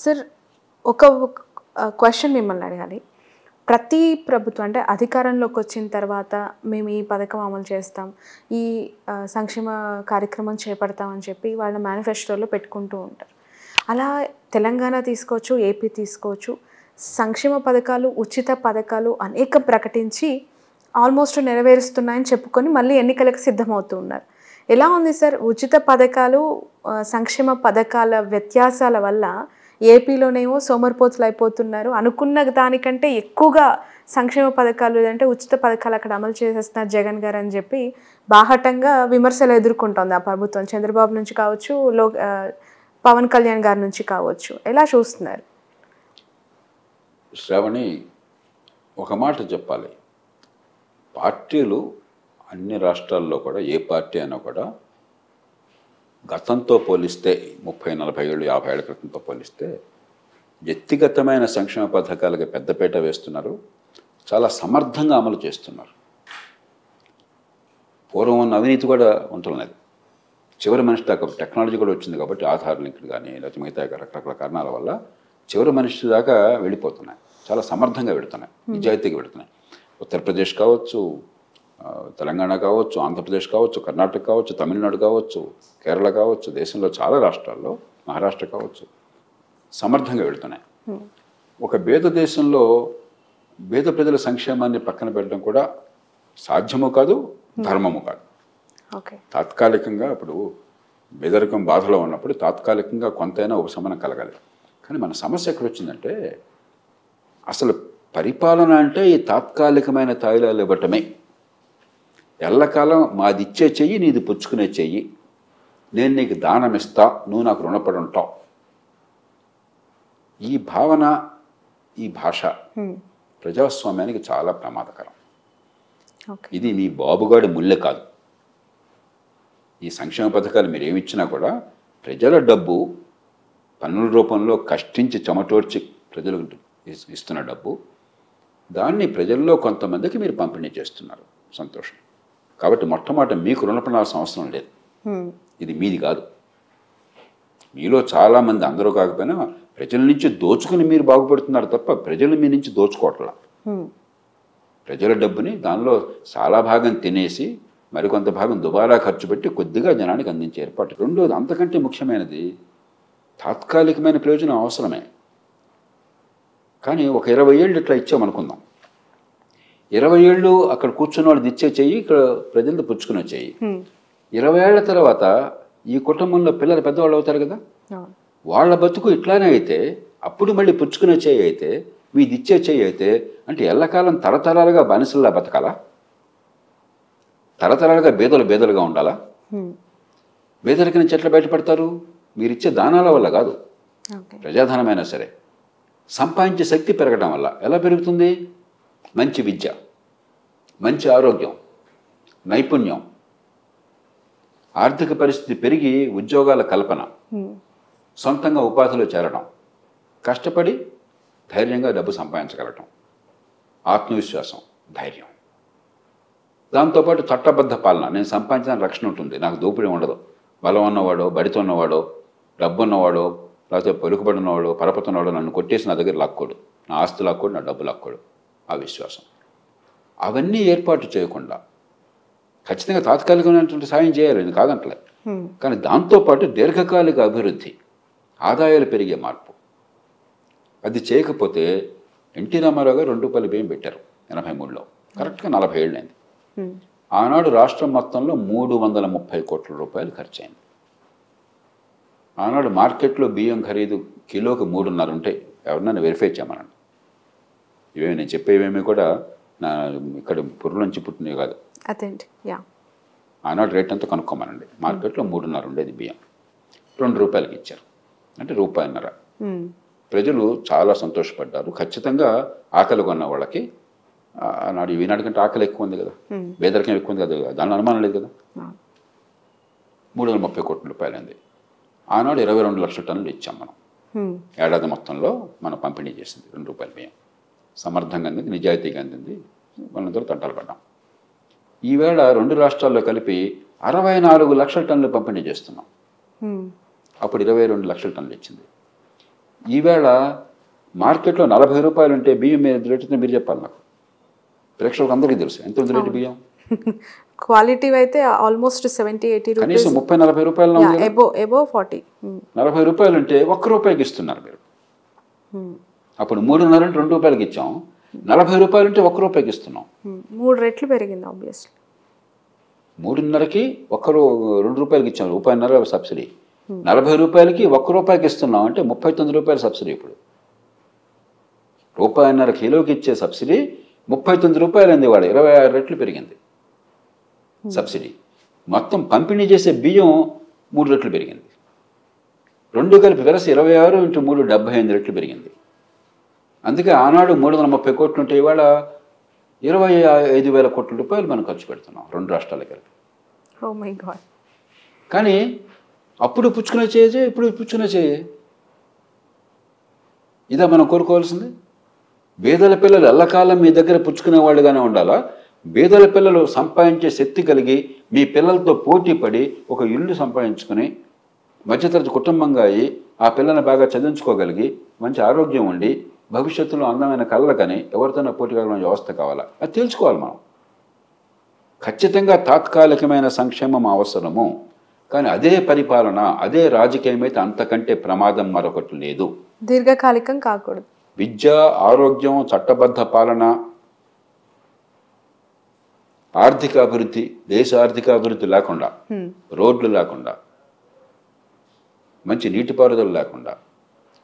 Sir ఒక question మిమ్మల్ని అడగాలి. ప్రతి ప్రభుత్వం అంటే అధికారంలోకి వచ్చిన తర్వాత మేము ఈ పథకం అమలు చేస్తాం, ఈ సంక్షేమ కార్యక్రమం చేపడతామని చెప్పి వాళ్ళ మేనిఫెస్టోలో పెట్టుకుంటూ ఉంటారు. అలా తెలంగాణ తీసుకోవచ్చు, ఏపీ తీసుకోవచ్చు, సంక్షేమ పథకాలు, ఉచిత పథకాలు అనేక ప్రకటించి ఆల్మోస్ట్ నెరవేరుస్తున్నాయని చెప్పుకొని మళ్ళీ ఎన్నికలకు సిద్ధమవుతూ ఉన్నారు. ఎలా ఉంది సార్ ఉచిత పథకాలు, సంక్షేమ పథకాల వ్యత్యాసాల వల్ల ఏపీలోనేమో సోమరిపోతులు అయిపోతున్నారు, అనుకున్న దానికంటే ఎక్కువగా సంక్షేమ పథకాలు లేదంటే ఉచిత పథకాలు అక్కడ అమలు చేసేస్తున్నారు జగన్ గారు అని చెప్పి బాహటంగా విమర్శలు ఎదుర్కొంటోంది ఆ ప్రభుత్వం. చంద్రబాబు నుంచి కావచ్చు, పవన్ కళ్యాణ్ గారి నుంచి కావచ్చు. ఎలా చూస్తున్నారు? శ్రావణి, ఒక మాట చెప్పాలి. పార్టీలు అన్ని రాష్ట్రాల్లో కూడా, ఏ పార్టీ అయినా కూడా గతంతో పోలిస్తే 30-40 ఏళ్ళు 50 ఏళ్ల క్రితంతో పోలిస్తే వ్యక్తిగతమైన సంక్షేమ పథకాలకి పెద్దపీట వేస్తున్నారు, చాలా సమర్థంగా అమలు చేస్తున్నారు. పూర్వం ఉన్న అవినీతి కూడా ఉంటున్నది. చివరి మనిషి దాకా టెక్నాలజీ కూడా వచ్చింది కాబట్టి ఆధార్ లింకులు కానీ లేకపోతే మిగతా రకరకాల కారణాల వల్ల చివరి మనిషి దాకా వెళ్ళిపోతున్నాయి. చాలా సమర్థంగా పెడుతున్నాయి, నిజాయితీగా పెడుతున్నాయి. ఉత్తరప్రదేశ్ కావచ్చు, తెలంగాణ కావచ్చు, ఆంధ్రప్రదేశ్ కావచ్చు, కర్ణాటక కావచ్చు, తమిళనాడు కావచ్చు, కేరళ కావచ్చు, దేశంలో చాలా రాష్ట్రాల్లో, మహారాష్ట్ర కావచ్చు, సమర్థంగా వెళుతున్నాయి. ఒక పేద దేశంలో పేద ప్రజల సంక్షేమాన్ని పక్కన పెట్టడం కూడా సాధ్యము కాదు, ధర్మము కాదు. తాత్కాలికంగా ఇప్పుడు పేదరికం బాధలో ఉన్నప్పుడు తాత్కాలికంగా కొంతైనా ఉపశమనం కలగాలి. కానీ మన సమస్య ఎక్కడ వచ్చిందంటే, అసలు పరిపాలన అంటే ఈ తాత్కాలికమైన తాయిలాలు ఇవ్వటమే. ఎల్లకాలం మాది ఇచ్చే చెయ్యి, నీది పుచ్చుకునే చెయ్యి, నేను నీకు దానం ఇస్తా, నువ్వు నాకు రుణపడి ఉంటావు. ఈ భావన, ఈ భాష ప్రజాస్వామ్యానికి చాలా ప్రమాదకరం. ఇది మీ బాబుగాడి ముల్లె కాదు. ఈ సంక్షేమ పథకాలు మీరు ఏమిచ్చినా కూడా ప్రజల డబ్బు, పన్నుల రూపంలో కష్టించి చెమటోడ్చి ప్రజలకు ఇస్తున్న డబ్బు, దాన్ని ప్రజల్లో కొంతమందికి మీరు పంపిణీ చేస్తున్నారు. సంతోషం. కాబట్టి మొట్టమొదట మీకు రుణపడాల్సిన అవసరం లేదు. ఇది మీది కాదు. మీలో చాలామంది, అందరూ కాకపోయినా ప్రజల నుంచి దోచుకుని మీరు బాగుపడుతున్నారు తప్ప ప్రజలు మీ నుంచి దోచుకోవట్లా. ప్రజల డబ్బుని దానిలో చాలా భాగం తినేసి మరికొంత భాగం దుబారా ఖర్చు పెట్టి కొద్దిగా జనానికి అందించే ఏర్పాటు. రెండోది, అంతకంటే ముఖ్యమైనది, తాత్కాలికమైన ప్రయోజనం అవసరమే. కానీ ఒక 20 ఏళ్ళు ఇట్లా ఇచ్చామనుకుందాం. 20 ఏళ్ళు అక్కడ కూర్చున్న వాళ్ళు ఇచ్చే చెయ్యి, ఇక్కడ ప్రజలతో పుచ్చుకునే చెయ్యి. 20 ఏళ్ల తర్వాత ఈ కుటుంబంలో పిల్లలు పెద్దవాళ్ళు అవుతారు కదా, వాళ్ళ బతుకు ఇట్లానే అయితే అప్పుడు మళ్ళీ పుచ్చుకునే చెయ్యి అయితే, మీది ఇచ్చే చెయ్యి అయితే, అంటే ఎల్లకాలం తరతరాలుగా బానిసల్లా బతకాలా? తరతరాలుగా బేదలుగా ఉండాలా? బేదరిక నుంచి ఎట్లా బయటపడతారు? మీరిచ్చే దానాల వల్ల కాదు. ప్రజాధనమైనా సరే సంపాదించే శక్తి పెరగడం వల్ల. ఎలా పెరుగుతుంది? మంచి విద్య, మంచి ఆరోగ్యం, నైపుణ్యం, ఆర్థిక పరిస్థితి పెరిగి ఉద్యోగాల కల్పన, సొంతంగా ఉపాధిలో చేరడం, కష్టపడి ధైర్యంగా డబ్బు సంపాదించగలగటం, ఆత్మవిశ్వాసం, ధైర్యం. దాంతోపాటు చట్టబద్ధ పాలన. నేను సంపాదించిన రక్షణ ఉంటుంది, నాకు దోపిడీ ఉండదు. బలం ఉన్నవాడో, బడితో ఉన్నవాడో, డబ్బు ఉన్నవాడో, లేకపోతే పలుకుబడి ఉన్నవాడో, పరపతి ఉన్నవాడో నన్ను కొట్టేసి నా దగ్గర లాక్కోడు, నా ఆస్తి లాక్కోడు, నా డబ్బు లాక్కోడు. ఆ విశ్వాసం. అవన్నీ ఏర్పాటు చేయకుండా ఖచ్చితంగా తాత్కాలికమైనటువంటి సాయం చేయాలి, నేను కాదంటలే. కానీ దాంతోపాటు దీర్ఘకాలిక అభివృద్ధి, ఆదాయాలు పెరిగే మార్పు, అది చేయకపోతే ఎన్టీ రామారావు గారు ₹2 బియ్యం పెట్టారు 83లో. కరెక్ట్గా 40 ఏళ్ళు అయింది. ఆనాడు రాష్ట్రం మొత్తంలో 330 కోట్ల రూపాయలు ఖర్చు అయింది. ఆనాడు మార్కెట్లో బియ్యం ఖరీదు కిలోకి 3.5 ఉంటాయి. ఎవరినైనా వెరిఫై చేయమనండి. ఇవేమి నేను చెప్పేవేమీ కూడా నా ఇక్కడ పుర్రు నుంచి పుట్టినవి కాదు. ఆనాడు రేట్ అంతా కనుక్కోమనండి. మార్కెట్లో 3.5 ఉండేది బియ్యం, ₹2కి ఇచ్చారు, అంటే ₹1.5. ప్రజలు చాలా సంతోషపడ్డారు. ఖచ్చితంగా ఆకలి కొన్న వాళ్ళకి ఆనాడు ఈనాడు కంటే ఆకలి ఎక్కువ ఉంది కదా, పేదరికం ఎక్కువ ఉంది కదా, దాని అనుమానం లేదు కదా. 330 కోట్ల రూపాయలు అయింది. ఆనాడు 22 లక్షల టన్నులు ఇచ్చాం మనం. ఏడాది మొత్తంలో మనం పంపిణీ చేసింది ₹2 బియ్యం. సమర్థంగా అందింది, నిజాయితీగా అందింది, వాళ్ళందరూ తంటాలు పడ్డాం. ఈవేళ 2 రాష్ట్రాల్లో కలిపి 64 లక్షల టన్నులు పంపిణీ చేస్తున్నాం. అప్పుడు 22 లక్షల టన్నులు ఇచ్చింది. ఈవేళ మార్కెట్లో 40 రూపాయలు ఉంటే బియ్యం మీద రేటు మీరు చెప్పాలి నాకు. ప్రేక్షకులకు అందరికీ తెలుసు ఎంత ఉంది రేటు బియ్యం. క్వాలిటీ అయితే ఆల్మోస్ట్ 70-80 రూపీస్, కనీసం 30-40 రూపాయలు. ఎబో 40. 40 రూపాయలు ఉంటే ₹1 ఇస్తున్నారు మీరు. అప్పుడు 3.5 అంటే ₹2 ఇచ్చాం. 40 రూపాయలు ఉంటే ₹1 ఇస్తున్నాం. 3 రెట్లు పెరిగింది ఆబ్వియస్లీ. 3.5కి ₹2 ఇచ్చాం, ₹1.5 సబ్సిడీ. 40 రూపాయలకి ₹1 ఇస్తున్నాం అంటే ₹39 సబ్సిడీ. ఇప్పుడు ₹1.5 కిలోకి ఇచ్చే సబ్సిడీ ₹39 అయింది. వాడు 26 రెట్లు పెరిగింది సబ్సిడీ. మొత్తం పంపిణీ చేసే బియ్యం 3 రెట్లు పెరిగింది. 2 కలిపి వెరసి 26 × 3 78 రెట్లు పెరిగింది. అందుకే ఆనాడు 330 కోట్లు ఉంటే ఇవాళ 25,000 కోట్ల రూపాయలు మనం ఖర్చు పెడుతున్నాం 2 రాష్ట్రాలు కలిపి. Oh my God. కానీ అప్పుడు పుచ్చుకునే చేయే, ఇప్పుడు పుచ్చుకునే చేయే. ఇదా మనం కోరుకోవాల్సింది? బీదల పిల్లలు ఎల్లకాలం మీ దగ్గర పుచ్చుకునేవాళ్ళుగానే ఉండాలా? బీదల పిల్లలు సంపాదించే శక్తి కలిగి మీ పిల్లలతో పోటీ పడి ఒక ఇల్లు సంపాదించుకుని మధ్యతరగతి కుటుంబంగా అయ్యి ఆ పిల్లల్ని బాగా చదివించుకోగలిగి మంచి ఆరోగ్యం ఉండి భవిష్యత్తులో అందమైన కళ్ళకని ఎవరితోనో పోటీ కలగడం వ్యవస్థ కావాలా? అది తెలుసుకోవాలి మనం. ఖచ్చితంగా తాత్కాలికమైన సంక్షేమం అవసరము, కానీ అదే పరిపాలన, అదే రాజకీయం అయితే అంతకంటే ప్రమాదం మరొకటి లేదు. దీర్ఘకాలికం కాకూడదు. విద్య, ఆరోగ్యం, చట్టబద్ధ పాలన, ఆర్థిక అభివృద్ధి, దేశ ఆర్థిక అభివృద్ధి లేకుండా, రోడ్లు లేకుండా, మంచి నీటిపారుదల లేకుండా,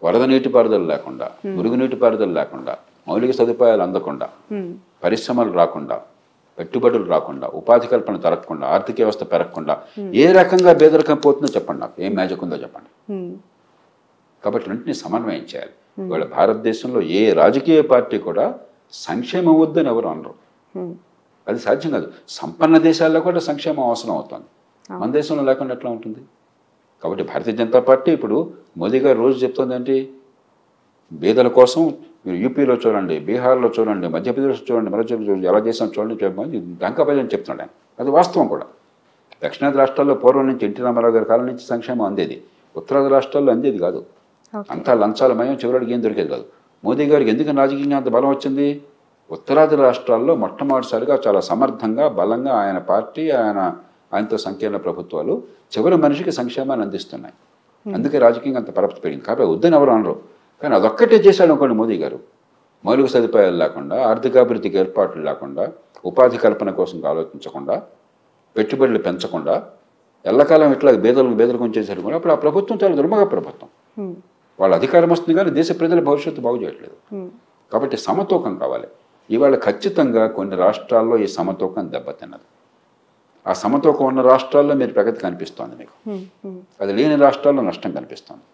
వరద నీటిపారుదల లేకుండా, మురుగు నీటిపారుదల లేకుండా, మౌలిక సదుపాయాలు అందకుండా, పరిశ్రమలు రాకుండా, పెట్టుబడులు రాకుండా, ఉపాధి కల్పన జరగకుండా, ఆర్థిక వ్యవస్థ పెరగకుండా ఏ రకంగా పేదరికం పోతుందో చెప్పండి నాకు. ఏం మ్యాజిక్ ఉందో చెప్పండి. కాబట్టి రెంటిని సమన్వయం చేయాలి. ఇవాళ భారతదేశంలో ఏ రాజకీయ పార్టీ కూడా సంక్షేమం వద్దని ఎవరు అనరు. అది సాధ్యం కాదు. సంపన్న దేశాల్లో కూడా సంక్షేమం అవసరం అవుతుంది. మన దేశంలో లేకుండా ఎట్లా ఉంటుంది? కాబట్టి భారతీయ జనతా పార్టీ ఇప్పుడు మోదీ గారు రోజు చెప్తుంది ఏంటి? బీదల కోసం మీరు యూపీలో చూడండి, బీహార్లో చూడండి, మధ్యప్రదేశ్లో చూడండి, మరోచోట్ల చూడండి, ఎలా చేసాం చూడండి చెప్పమని డంకాపల్లి అని చెప్తున్నాడు ఆయన. అది వాస్తవం కూడా. దక్షిణాది రాష్ట్రాల్లో పూర్వం నుంచి ఎన్టీ రామారావు గారి కాలం నుంచి సంక్షేమం అందేది. ఉత్తరాది రాష్ట్రాల్లో అందేది కాదు. అంతా లంచాలమయం, చివరికి ఏం దొరికేది కాదు. మోదీ గారికి ఎందుకు రాజకీయంగా అంత బలం వచ్చింది? ఉత్తరాది రాష్ట్రాల్లో మొట్టమొదటిసారిగా చాలా సమర్థంగా, బలంగా ఆయన పార్టీ, ఆయనతో సంకీర్ణ ప్రభుత్వాలు చివరి మనిషికి సంక్షేమాన్ని అందిస్తున్నాయి. అందుకే రాజకీయంగా అంత పరపతి పెరిగింది. కాబట్టి వద్దని ఎవరు అనరు. కానీ అదొక్కటే చేశాడు అనుకోండి మోదీ గారు. మౌలిక సదుపాయాలు లేకుండా, ఆర్థికాభివృద్ధికి ఏర్పాట్లు లేకుండా, ఉపాధి కల్పన కోసం ఆలోచించకుండా, పెట్టుబడులు పెంచకుండా, ఎల్లకాలం ఇట్లా బేదలకు ఉంచేసారు కూడా. అప్పుడు ఆ ప్రభుత్వం చాలా దుర్మగ ప్రభుత్వం. వాళ్ళ అధికారం వస్తుంది కానీ దేశ ప్రజల భవిష్యత్తు బాగు చేయట్లేదు. కాబట్టి సమతూకం కావాలి. ఇవాళ ఖచ్చితంగా కొన్ని రాష్ట్రాల్లో ఈ సమతూకం దెబ్బతిన్నది. ఆ సమతూకం ఉన్న రాష్ట్రాల్లో మీరు ప్రగతి కనిపిస్తోంది మీకు. అది లేని రాష్ట్రాల్లో నష్టం కనిపిస్తోంది.